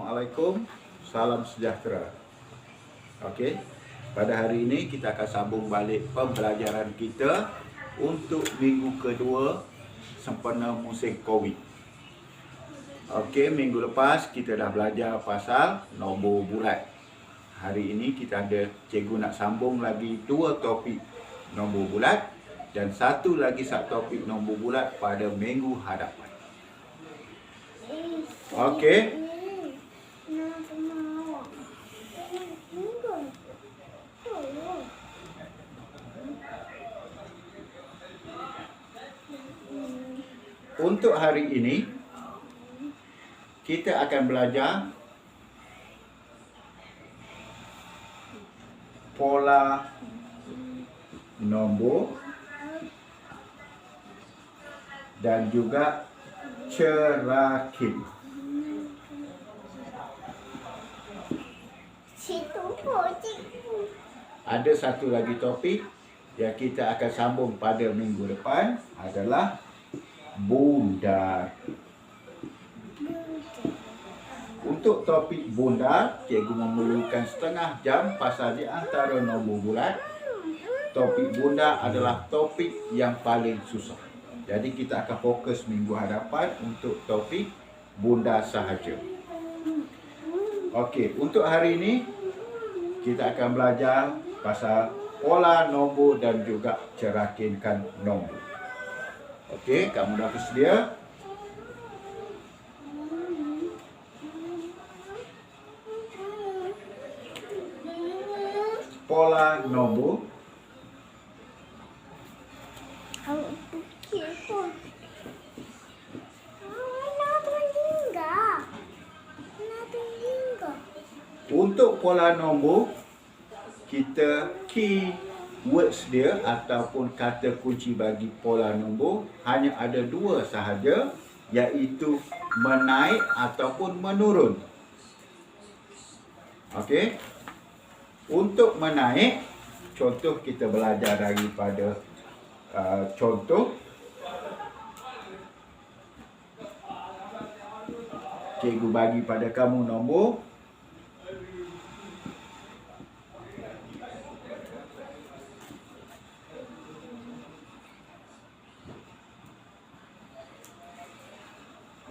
Assalamualaikum, salam sejahtera. Okey, pada hari ini kita akan sambung balik pembelajaran kita untuk minggu kedua sempena musim Covid. Okey, minggu lepas kita dah belajar pasal nombor bulat. Hari ini kita ada cikgu nak sambung lagi dua topik nombor bulat dan satu lagi topik nombor bulat pada minggu hadapan. Okey. Untuk hari ini kita akan belajar pola nombor dan juga cerakin. Ada satu lagi topik yang kita akan sambung pada minggu depan adalah bundar. Untuk topik bundar, cikgu memerlukan setengah jam pasal di antara nombor bulat, topik bundar adalah topik yang paling susah. Jadi kita akan fokus minggu hadapan untuk topik bundar sahaja. Okey, untuk hari ini kita akan belajar pasal pola nombor dan juga cerakinkan nombor. Okey, kamu dah bersedia? Pola nombor. Untuk pola nombor, kita key words dia ataupun kata kunci bagi pola nombor hanya ada dua sahaja, iaitu menaik ataupun menurun. Okey. Untuk menaik, contoh kita belajar daripada contoh. Cikgu bagi pada kamu nombor.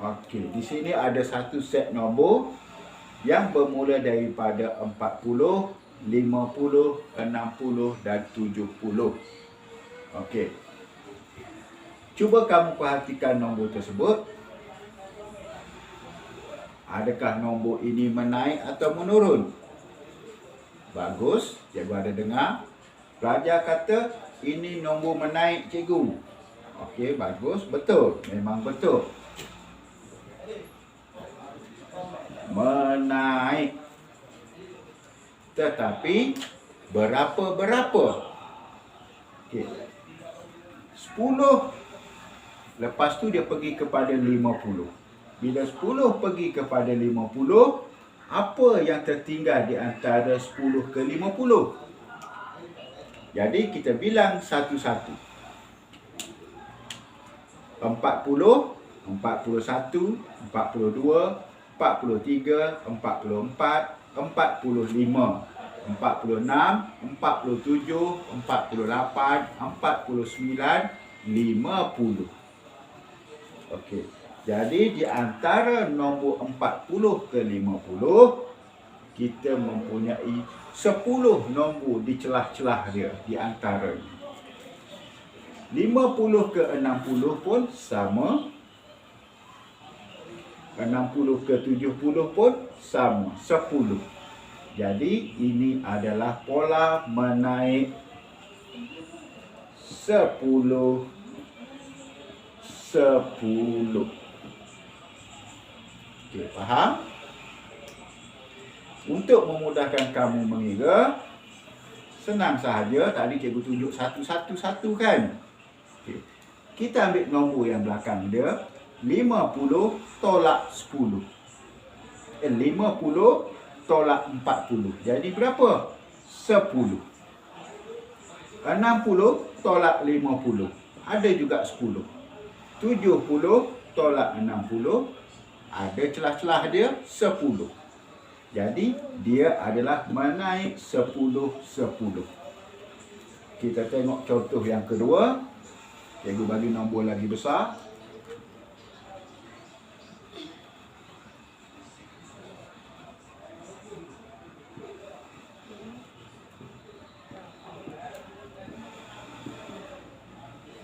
Okey, di sini ada satu set nombor yang bermula daripada 40, 50, 60 dan 70. Okey. Cuba kamu perhatikan nombor tersebut. Adakah nombor ini menaik atau menurun? Bagus, cikgu ada dengar. Pelajar kata ini nombor menaik, cikgu. Okey, bagus, betul. Memang betul. Menaik. Tetapi berapa? Okey. 10. Lepas tu dia pergi kepada 50. Bila 10 pergi kepada 50, apa yang tertinggal di antara 10 ke 50? Jadi kita bilang satu-satu. 40, 41, 42, 43, 44, 45, 46, 47, 48, 49, 50. Okey. Jadi di antara nombor 40 ke 50, kita mempunyai 10 nombor di celah-celah dia di antaranya. 50 ke 60 pun sama. 60 ke 70 pun sama, 10. Jadi ini adalah pola menaik 10. Okey, faham? Untuk memudahkan kamu mengira, senang sahaja. Tadi cikgu tunjuk satu-satu kan? Okey. Kita ambil nombor yang belakang dia. 50 tolak 10. 50 tolak 40. Jadi berapa? 10. 60 tolak 50. Ada juga 10. 70 tolak 60. Ada celah-celah dia 10. Jadi dia adalah menaik 10-10. Kita tengok contoh yang kedua. Cikgu bagi nombor lagi besar.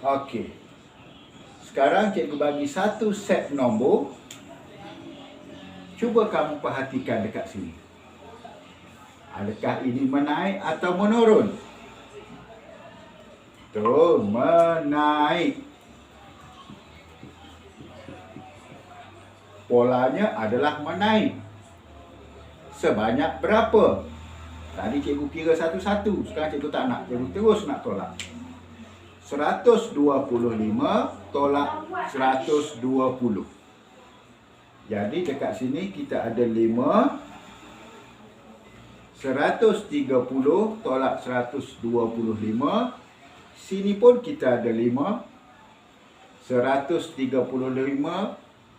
Okey. Sekarang cikgu bagi satu set nombor. Cuba kamu perhatikan dekat sini. Adakah ini menaik atau menurun? Betul, menaik. Polanya adalah menaik. Sebanyak berapa? Tadi cikgu kira satu-satu. Sekarang cikgu tak nak. Cikgu terus nak tolak. 125 tolak 120. Jadi dekat sini kita ada 5. 130 tolak 125. Sini pun kita ada 5. 135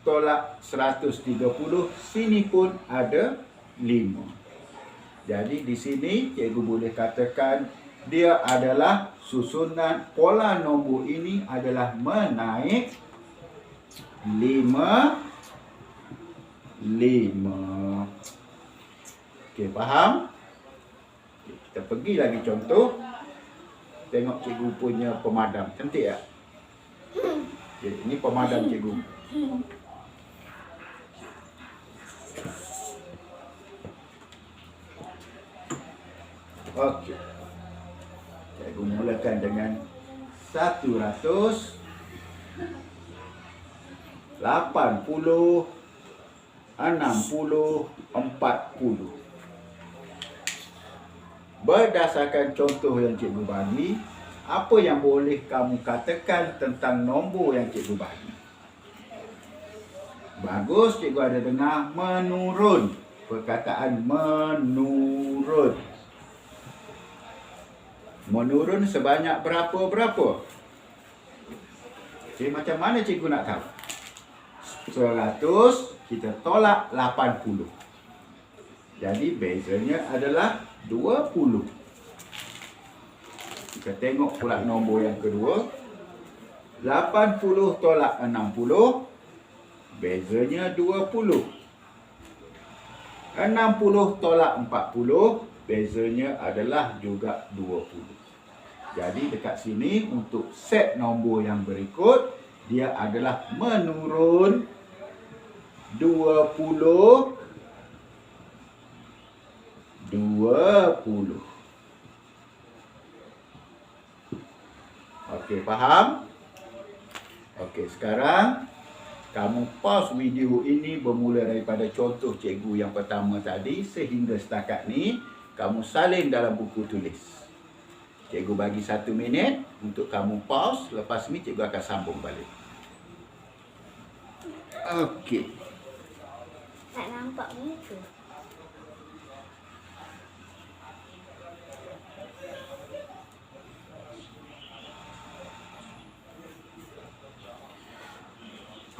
tolak 130. Sini pun ada 5. Jadi di sini cikgu boleh katakan dia adalah susunan pola nombor ini adalah menaik 5. Okey, faham? Okay, kita pergi lagi contoh. Tengok cikgu punya pemadam. Cantik tak? Okay, ini pemadam cikgu. Okey. Cikgu mulakan dengan 100, 80, 60, 40. Berdasarkan contoh yang cikgu bagi, apa yang boleh kamu katakan tentang nombor yang cikgu bagi? Bagus, cikgu ada dengar menurun. Perkataan menurun. Menurun sebanyak berapa-berapa? Okey, macam mana cikgu nak tahu? 100 kita tolak 80. Jadi bezanya adalah 20. Kita tengok pula nombor yang kedua. 80 tolak 60. Bezanya 20. 60 tolak 40. Bezanya adalah juga 20. Jadi dekat sini untuk set nombor yang berikut, dia adalah menurun 20. Okey, faham? Okey, sekarang kamu pause video ini bermula daripada contoh cikgu yang pertama tadi sehingga setakat ni kamu salin dalam buku tulis. Cikgu bagi 1 minit untuk kamu pause. Lepas ni cikgu akan sambung balik. Okey. Tak nampak muka.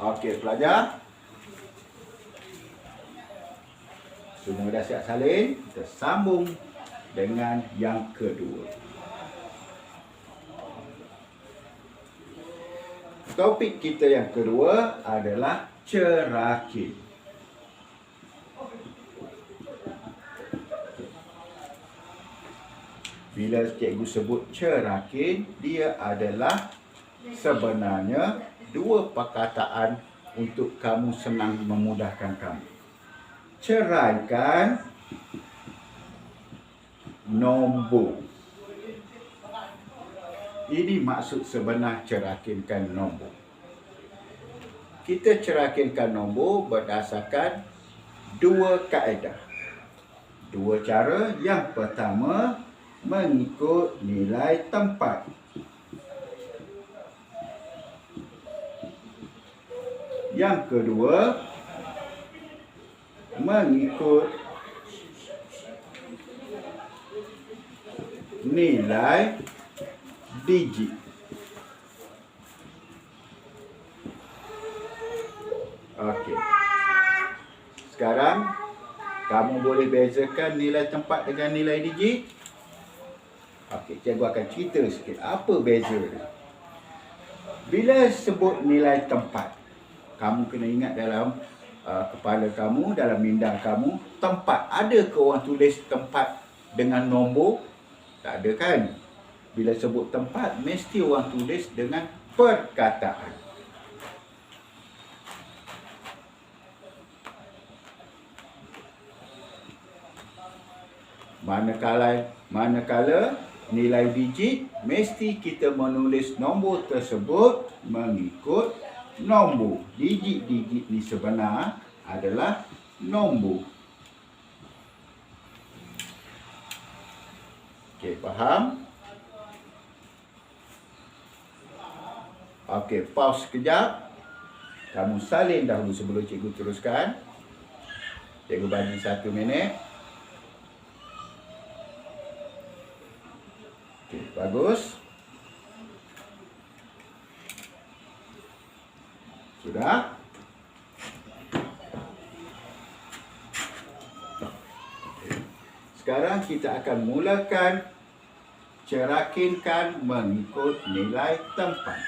Okey, pelajar. Semua dah siap salin. Kita sambung dengan yang kedua. Topik kita yang kedua adalah cerakin. Bila cikgu sebut cerakin, dia adalah sebenarnya dua perkataan untuk kamu senang memudahkan kamu. Ceraikan nombor. Ini maksud sebenar cerakinkan nombor. Kita cerakinkan nombor berdasarkan dua kaedah. Dua cara. Yang pertama, mengikut nilai tempat. Yang kedua, mengikut nilai digit. Okey. Sekarang Kamu boleh bezakan nilai tempat dengan nilai digit? Okey, cikgu akan cerita sikit apa beza dia. Bila sebut nilai tempat, kamu kena ingat dalam kepala kamu, dalam minda kamu, tempat. Ada ke orang tulis tempat dengan nombor? Tak ada kan? Bila sebut tempat, mesti orang tulis dengan perkataan. Manakala nilai digit, mesti kita menulis nombor tersebut mengikut nombor. Digit-digit ni sebenar adalah nombor. Okey, faham? Okey, pause sekejap. Kamu salin dahulu sebelum cikgu teruskan. Cikgu bagi 1 minit. Okey, bagus. Sudah? Sekarang kita akan mulakan cerakinkan mengikut nilai tempat.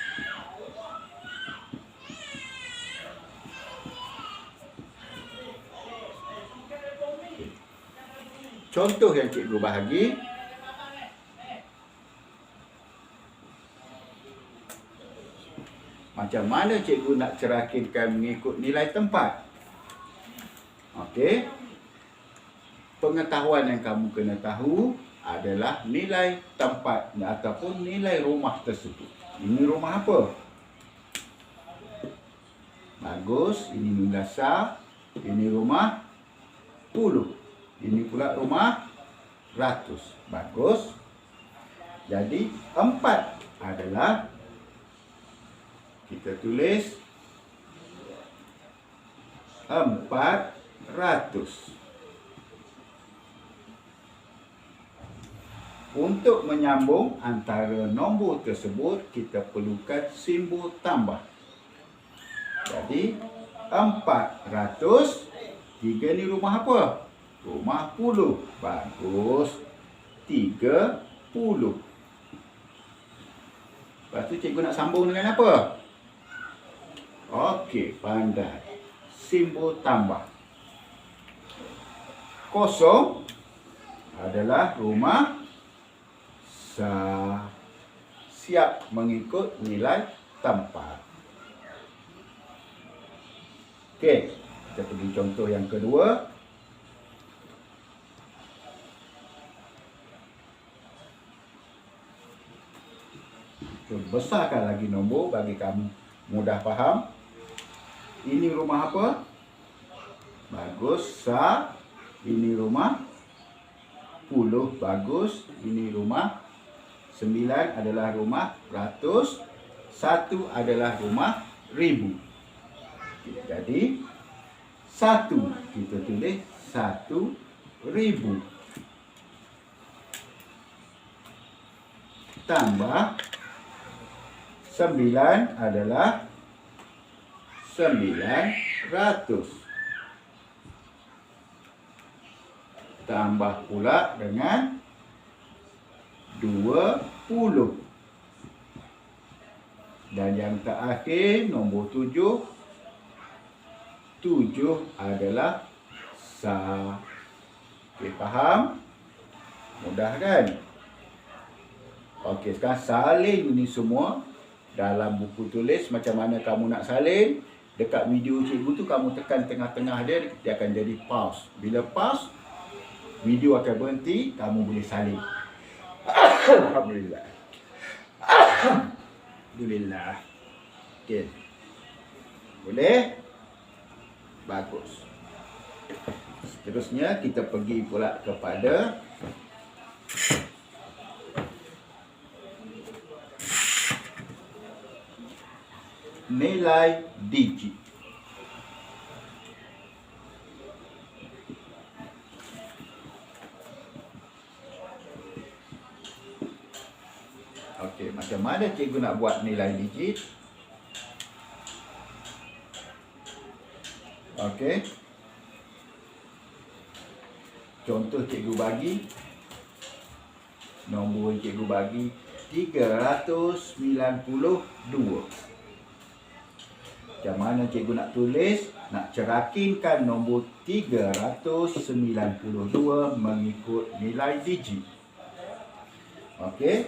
Contoh yang cikgu bahagi. Macam mana cikgu nak cerakinkan mengikut nilai tempat? Okey. Pengetahuan yang kamu kena tahu adalah nilai tempat ataupun nilai rumah tersebut. Ini rumah apa? Bagus. Ini nilai dasar. Ini rumah puluh. Ini pula rumah ratus. Bagus. Jadi 4 adalah, kita tulis 400. Untuk menyambung antara nombor tersebut, kita perlukan simbol tambah. Jadi 400. 3 ni rumah apa? Rumah puluh. Bagus. 30. Lepas tu cikgu nak sambung dengan apa? Okey, pandai. Simbol tambah. 0 adalah rumah siap mengikut nilai tempat. Okey, kita pergi contoh yang kedua. Besarkan lagi nombor bagi kamu mudah faham. Ini rumah apa? Bagus. Ini rumah puluh. Bagus. Ini rumah 9 adalah rumah ratus. 1 adalah rumah ribu. Jadi 1 kita tulis 1,000. Tambah 9 adalah 900. Tambah pula dengan 20. Dan yang terakhir nombor 7. 7 adalah Okey, faham? Mudah kan? Okey, sekarang salin ini semua dalam buku tulis. Macam mana kamu nak salin? Dekat video cikgu tu kamu tekan tengah-tengah dia akan jadi pause. Bila pause, video akan berhenti, kamu boleh salin. Alhamdulillah. Alhamdulillah. Okey. Boleh? Bagus. Seterusnya kita pergi pula kepada nilai digit. Okey, macam mana cikgu nak buat nilai digit? Okey. Contoh cikgu bagi, nombor cikgu bagi 392. Macam mana cikgu nak tulis? Nak cerakinkan nombor 392 mengikut nilai digit. Okey.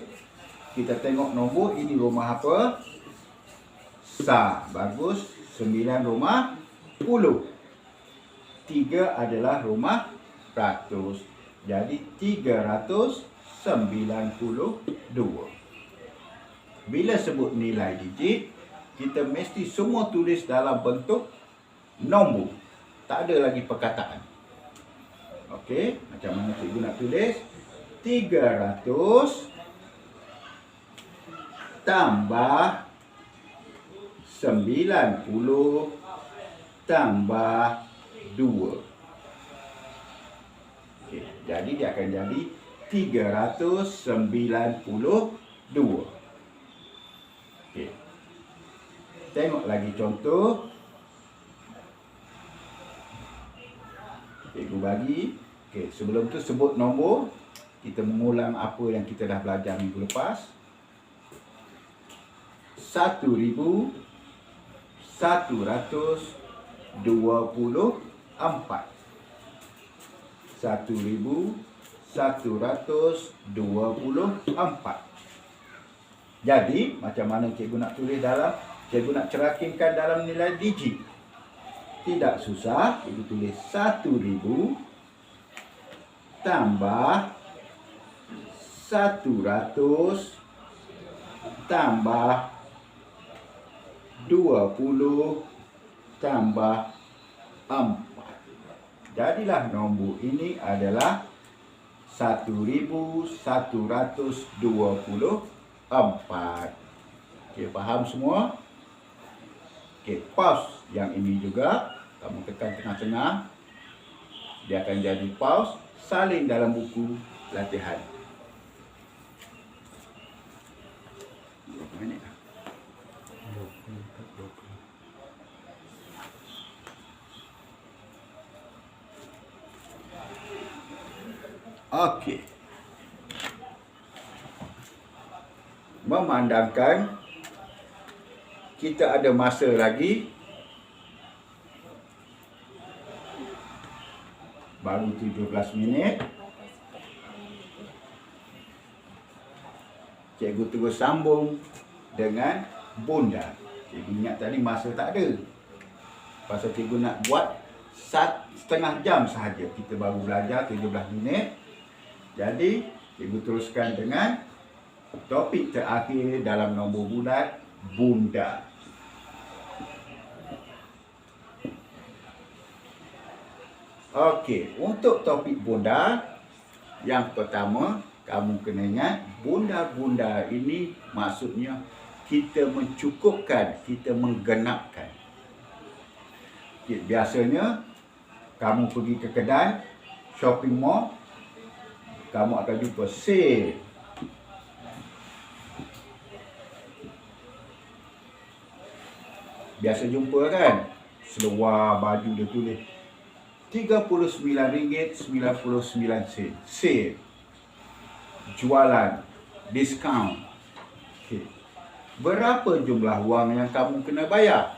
Kita tengok nombor ini rumah apa? Sa. Bagus. 9 rumah 10. 3 adalah rumah ratus. Jadi 392. Bila sebut nilai digit, kita mesti semua tulis dalam bentuk nombor. Tak ada lagi perkataan. Okey, macam mana cikgu nak tulis? 300 tambah 90 tambah 2. Okey, jadi dia akan jadi 392. Okey. Tengok lagi contoh. Cikgu bagi. Okey, sebelum tu sebut nombor. Kita mengulang apa yang kita dah belajar minggu lepas. 1124. 1124. Jadi, macam mana cikgu nak tulis dalam? Cikgu nak cerakinkan dalam nilai digit. Tidak susah, cikgu tulis 1000 tambah 100 tambah 20 tambah 4. Jadilah nombor ini adalah 1124. Okey, faham semua? Okey, pause yang ini juga. Kamu tekan tengah-tengah. Dia akan jadi pause. Salin dalam buku latihan. Berapa minit dah? 20. Okey. Memandangkan kita ada masa lagi baru 17 minit. Cikgu terus sambung dengan bunda. Cikgu ingat tadi masa tak ada. Pasal cikgu nak buat setengah jam sahaja. Kita baru belajar 17 minit. Jadi, cikgu teruskan dengan topik terakhir dalam nombor bulat, bunda. Okey, untuk topik bunda, yang pertama, kamu kena ingat, bunda-bunda ini maksudnya kita mencukupkan, kita menggenapkan. Okay, biasanya, kamu pergi ke kedai, shopping mall, kamu akan jumpa sale. Biasa jumpa kan, seluar baju dia tulis RM39.99. Sale. Jualan. Diskaun. Okay. Berapa jumlah wang yang kamu kena bayar?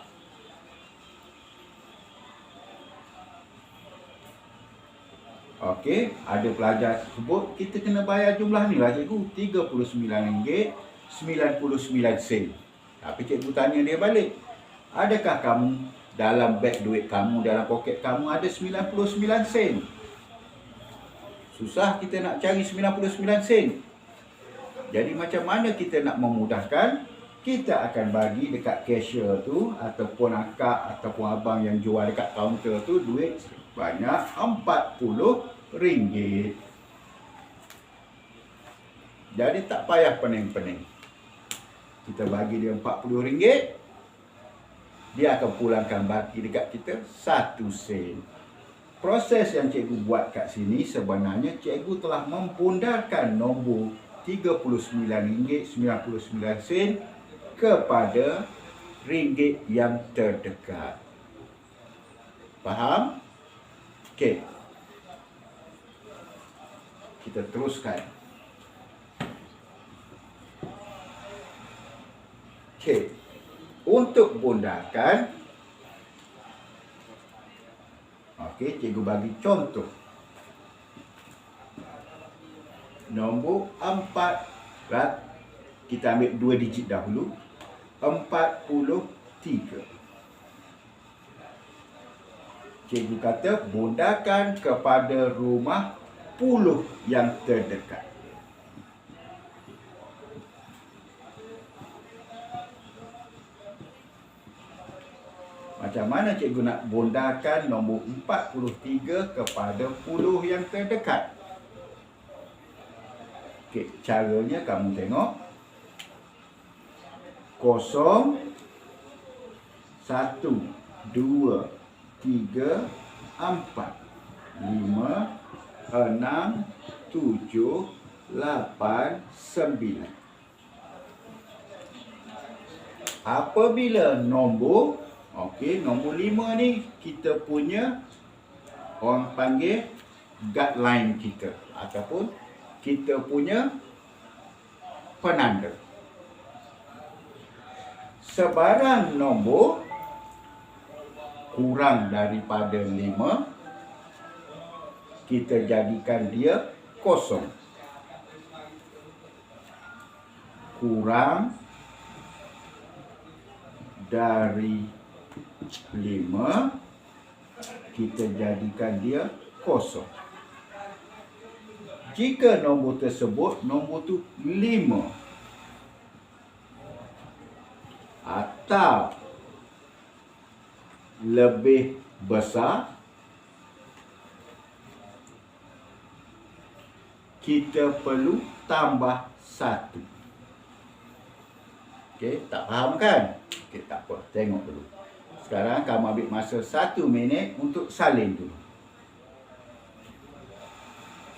Okey, ada pelajar sebut kita kena bayar jumlah ni lah cikgu, RM39.99. Tapi cikgu tanya dia balik, adakah kamu dalam beg duit kamu, dalam poket kamu ada 99 sen? Susah kita nak cari 99 sen. Jadi macam mana kita nak memudahkan? Kita akan bagi dekat cashier tu, ataupun akak, ataupun abang yang jual dekat kaunter tu duit banyak RM40. Jadi tak payah pening-pening. Kita bagi dia RM40, dia akan pulangkan baki dekat kita 1 sen. Proses yang cikgu buat kat sini sebenarnya cikgu telah mempundarkan nombor RM39.99 kepada ringgit yang terdekat. Faham? Okey. Kita teruskan. Okey. Untuk bundakan, okey, cikgu bagi contoh. Nombor 4, kita ambil 2 digit dahulu. 43. Cikgu kata bundakan kepada rumah puluh yang terdekat. Macam mana cikgu nak bundakan nombor 43 kepada puluh yang terdekat? Okey, caranya kamu tengok. 0, 1, 2, 3, 4, 5, 6, 7, 8, 9. Apabila nombor, okey, nombor 5 ni kita punya, orang panggil guideline kita ataupun kita punya penanda. Sebarang nombor kurang daripada 5, kita jadikan dia kosong. Kurang dari 5, kita jadikan dia kosong. Jika nombor tersebut, nombor tu 5 atau lebih besar, kita perlu tambah 1. Okey, tak faham kan? Okey, tak apa, tengok dulu. Sekarang kamu ambil masa 1 minit untuk salin dulu.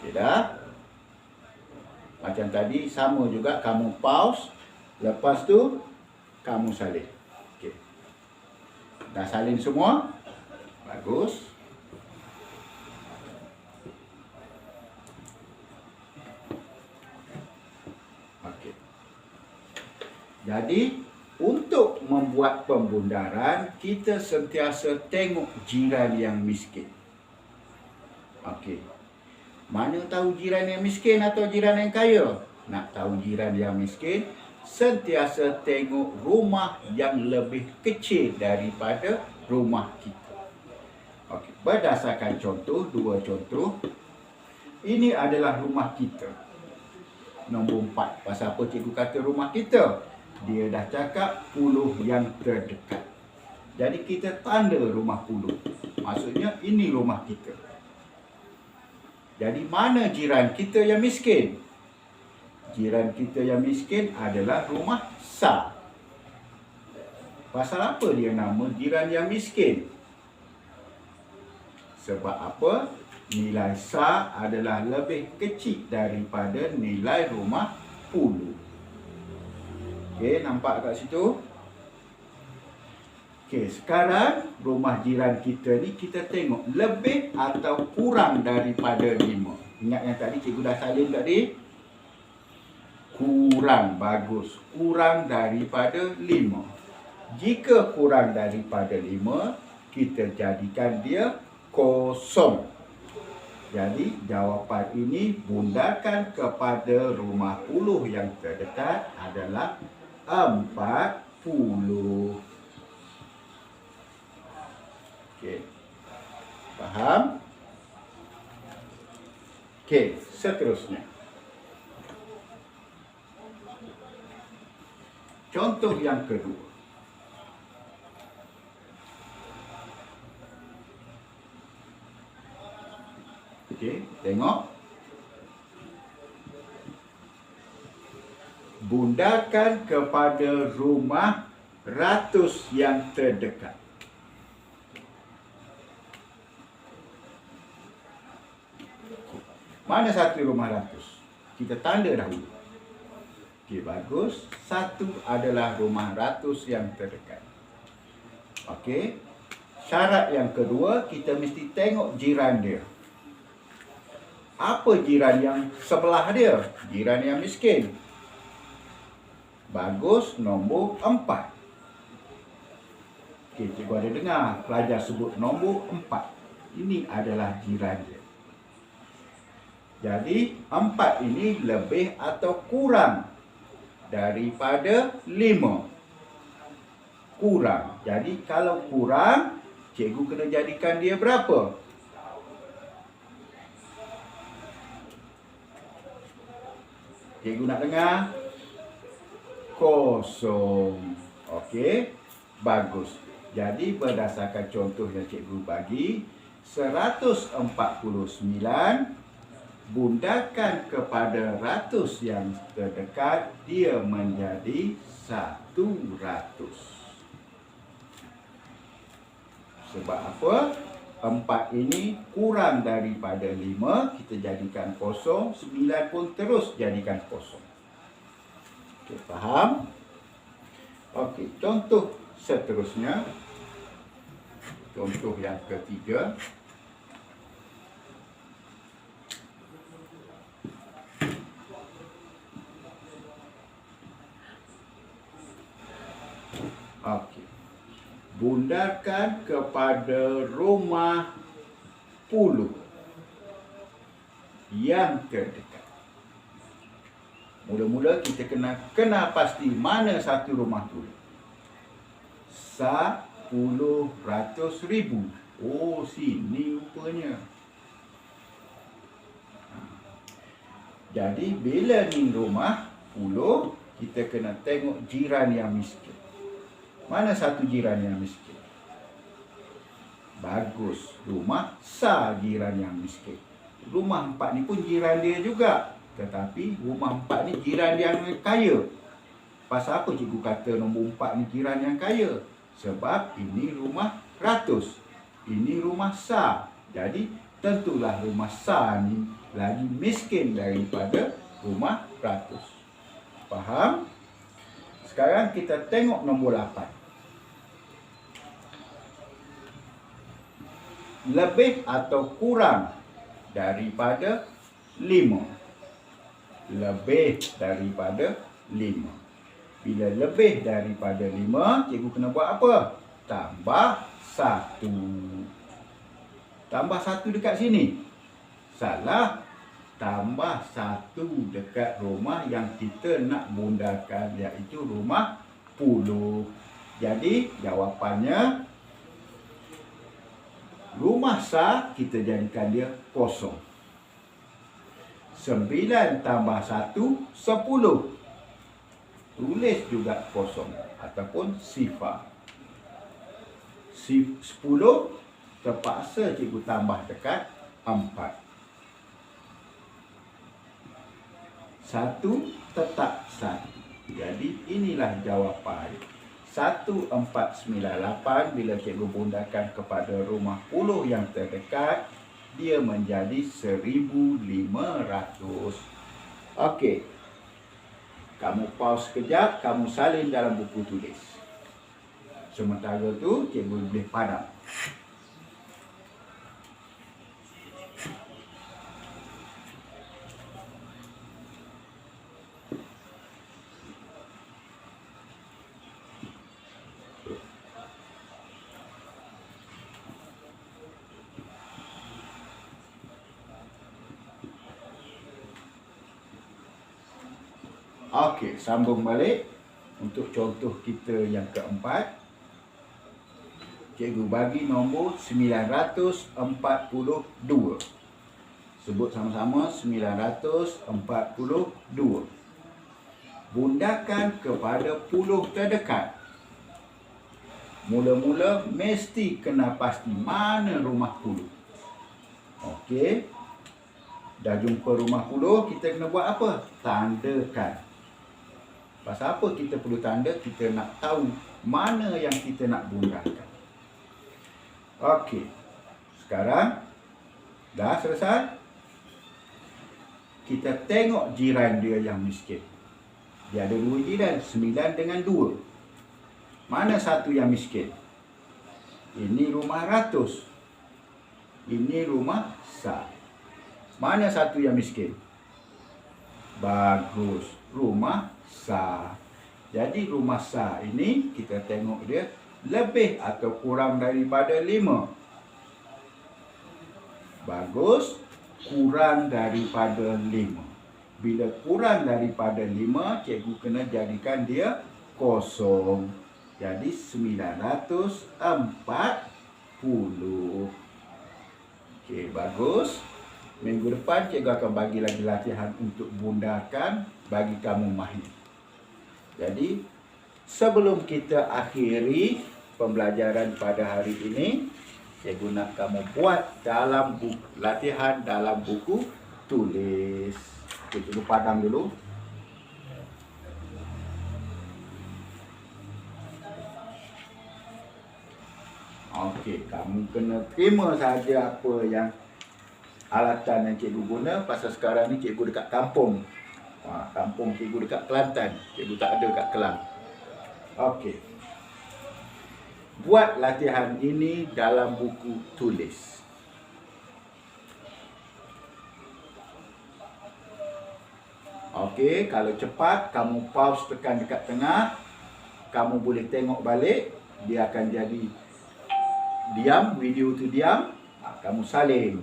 Okey dah? Macam tadi, sama juga kamu pause. Lepas tu, kamu salin. Okey. Dah salin semua? Bagus. Okey. Jadi, untuk membuat pembundaran, kita sentiasa tengok jiran yang miskin. Okey. Mana tahu jiran yang miskin atau jiran yang kaya? Nak tahu jiran yang miskin, sentiasa tengok rumah yang lebih kecil daripada rumah kita. Okey, berdasarkan contoh, 2 contoh. Ini adalah rumah kita. Nombor 4. Pasal apa cikgu kata rumah kita? Dia dah cakap puluh yang terdekat. Jadi kita tanda rumah puluh. Maksudnya ini rumah kita. Jadi mana jiran kita yang miskin? Jiran kita yang miskin adalah rumah Sa. Pasal apa dia nama jiran yang miskin? Sebab apa? Nilai Sa adalah lebih kecil daripada nilai rumah puluh. Okey, nampak kat situ? Okey, sekarang rumah jiran kita ni kita tengok lebih atau kurang daripada 5. Ingat yang tadi cikgu dah salin tadi? Kurang, bagus. Kurang daripada 5. Jika kurang daripada 5, kita jadikan dia kosong. Jadi jawapan ini bundakan kepada rumah puluh yang terdekat adalah 40. Okey. Faham? Okey, seterusnya. Contoh yang kedua. Okey, tengok. Bundakan kepada rumah ratus yang terdekat. Mana satu rumah ratus? Kita tanda dahulu. Okey, bagus. 1 adalah rumah ratus yang terdekat. Okey. Syarat yang kedua, kita mesti tengok jiran dia. Apa jiran yang sebelah dia? Jiran yang miskin. Bagus, nombor 4. Okey, cikgu ada dengar pelajar sebut nombor 4. Ini adalah jiran dia. Jadi 4 ini lebih atau kurang daripada 5. Kurang. Jadi kalau kurang, cikgu kena jadikan dia berapa? Cikgu nak dengar? Kosong. Okey, bagus. Jadi berdasarkan contoh yang cikgu bagi, 149 bundakan kepada ratus yang terdekat, dia menjadi 100. Sebab apa? 4 ini kurang daripada 5, kita jadikan kosong. 9 pun terus jadikan kosong. Okey, faham? Okey, contoh seterusnya. Contoh yang ketiga. Okey. Bundakan kepada rumah puluh yang terdekat. Mula-mula kita kena pasti mana satu rumah puluh. 10, ratus, ribu. Oh, sini rupanya. Jadi bila ni rumah puluh, kita kena tengok jiran yang miskin. Mana satu jiran yang miskin? Bagus, rumah Sa jiran yang miskin. Rumah 4 ni pun jiran dia juga. Tetapi rumah 4 ni jiran yang kaya. Pasal apa cikgu kata nombor 4 ni jiran yang kaya? Sebab ini rumah ratus. Ini rumah Sa. Jadi tentulah rumah Sa ni lagi miskin daripada rumah ratus. Faham? Sekarang kita tengok nombor 8. Lebih atau kurang daripada 5. Lebih daripada 5. Bila lebih daripada 5, cikgu kena buat apa? Tambah 1. Tambah 1 dekat sini. Salah. Tambah 1 dekat rumah yang kita nak bundakan, iaitu rumah puluh. Jadi jawapannya, rumah Sa kita jadikan dia kosong. 9 tambah 1, 10. Tulis juga kosong ataupun sifar. 10 terpaksa cikgu tambah dekat 4. 1 tetap 1. Jadi inilah jawapan. 1498 bila cikgu bundakan kepada rumah puluh yang terdekat, dia menjadi 1500. Okey. Kamu pause sekejap, kamu salin dalam buku tulis. Sementara tu cikgu boleh padam. Okey, sambung balik untuk contoh kita yang keempat. Cikgu bagi nombor 942. Sebut sama-sama 942. Bundakan kepada puluh terdekat. Mula-mula mesti kena pasti mana rumah puluh. Okey. Dah jumpa rumah puluh, kita kena buat apa? Tandakan. Pasal apa kita perlu tanda? Kita nak tahu mana yang kita nak bundakan. Okey. Sekarang dah selesai. Kita tengok jiran dia yang miskin. Dia ada 2 jiran, 9 dengan 2. Mana satu yang miskin? Ini rumah ratus. Ini rumah Sa. Mana satu yang miskin? Bagus. Rumah Sa. Jadi rumah Sa ini kita tengok dia lebih atau kurang daripada 5. Bagus. Kurang daripada 5. Bila kurang daripada 5, cikgu kena jadikan dia kosong. Jadi 940. Okey, bagus. Minggu depan cikgu akan bagi lagi latihan untuk bundakan bagi kamu mahir. Jadi sebelum kita akhiri pembelajaran pada hari ini, cikgu nak kamu buat dalam buku, latihan dalam buku tulis. Okey, cikgu padam dulu. Okey, kamu kena terima saja apa yang alatan yang cikgu guna. Pasal sekarang ni cikgu dekat kampung. Kampung cikgu dekat Kelantan. Cikgu tak ada kat Kelang. Okey. Buat latihan ini dalam buku tulis. Okey, kalau cepat kamu pause tekan dekat tengah. Kamu boleh tengok balik. Dia akan jadi diam, video tu diam. Kamu salin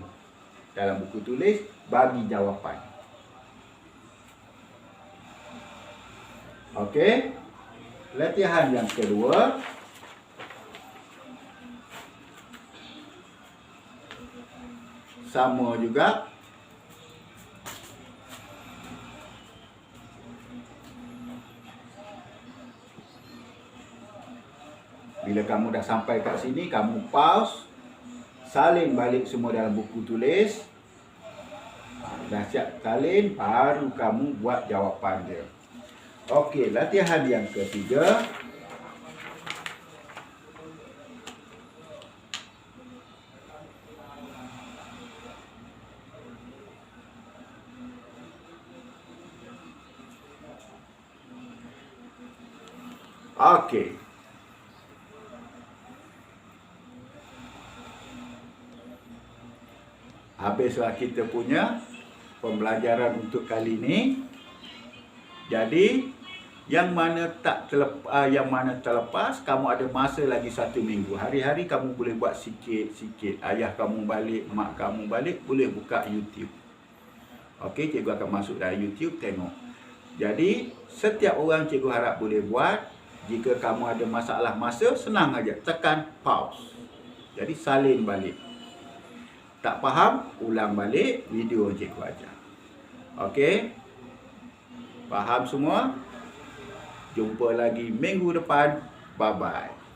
dalam buku tulis, bagi jawapan. Okey. Latihan yang kedua. Sama juga. Bila kamu dah sampai kat sini, kamu pause. Salin balik semua dalam buku tulis. Dah siap salin, baru kamu buat jawapan dia. Okey, latihan yang ketiga. Okey. Habislah kita punya pembelajaran untuk kali ini. Jadi yang mana terlepas, kamu ada masa lagi 1 minggu. Hari-hari kamu boleh buat sikit-sikit. Ayah kamu balik, mak kamu balik, boleh buka YouTube. Okey, cikgu akan masuk dalam YouTube, tengok. Jadi setiap orang cikgu harap boleh buat. Jika kamu ada masalah masa, senang aja, tekan pause. Jadi salin balik. Tak faham, ulang balik video cikgu ajar. Okey? Faham semua? Jumpa lagi minggu depan. Bye-bye.